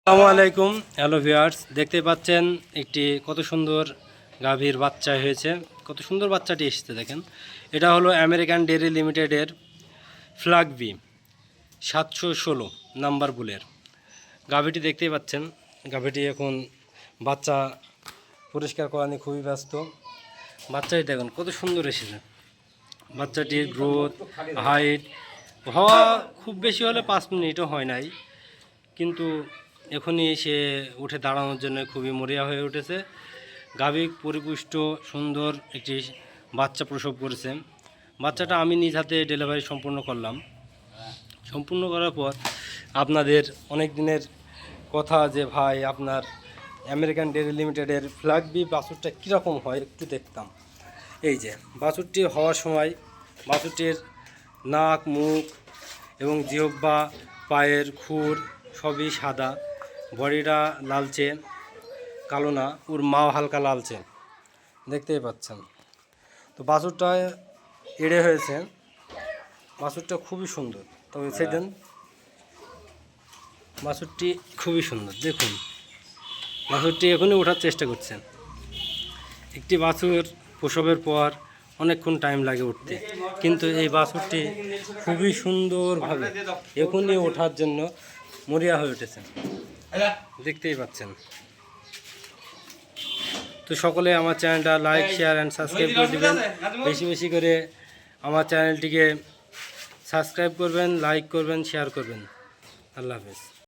আসসালামু আলাইকুম। Hello viewers, দেখতে পাচ্ছেন একটি কত সুন্দর গাভীর বাচ্চা হয়েছে। কত সুন্দর বাচ্চাটি এসেছে দেখেন। এটা হলো আমেরিকান ডেয়ারি লিমিটেডের ফ্ল্যাগবি 716 নাম্বার বুলের গাভীটি দেখতেই পাচ্ছেন। গাভীটি এখন বাচ্চা পরিষ্কার করা নিয়ে খুবই ব্যস্ত। বাচ্চাটি দেখুন কত সুন্দর এসেছে। বাচ্চাটির গ্রোথ, হাইট হওয়া খুব বেশি হলে 5 মিনিটও হয় নাই, কিন্তু এখনই সে উঠে দাঁড়ানোর জন্য খুবই মরিয়া হয়ে উঠেছে। গাভী পরিপুষ্ট সুন্দর একটি বাচ্চা প্রসব করেছে। বাচ্চাটা আমি নিজ হাতে ডেলিভারি সম্পূর্ণ করলাম। সম্পূর্ণ করার পর আপনাদের অনেক দিনের কথা যে ভাই আপনার আমেরিকান ডেয়ারি লিমিটেডের ফ্ল্যাগবি বাছুরটা কীরকম হয় একটু দেখতাম। এই যে বাছুরটি হওয়ার সময় বাছুরটির নাক, মুখ এবং জিহ্বা, পায়ের খুর সবই সাদা, বডিটা লালচে, কালো না, ওর মাও হালকা লালচে, দেখতেই পাচ্ছেন। তো বাছুরটা এড়ে হয়েছে। বাছুরটা খুবই সুন্দর। তবে সেদিন বাছুরটি খুবই সুন্দর। দেখুন বাছুরটি এখনই ওঠার চেষ্টা করছেন। একটি বাছুর প্রসবের পর অনেকক্ষণ টাইম লাগে উঠতে, কিন্তু এই বাছুরটি খুবই সুন্দরভাবে এখনই ওঠার জন্য মরিয়া হয়ে উঠেছে, দেখতেই পাচ্ছেন। তো সকলে আমার চ্যানেলটা লাইক, শেয়ার অ্যান্ড সাবস্ক্রাইব করে দেবেন। বেশি বেশি করে আমার চ্যানেলটিকে সাবস্ক্রাইব করবেন, লাইক করবেন, শেয়ার করবেন। আল্লাহ হাফেজ।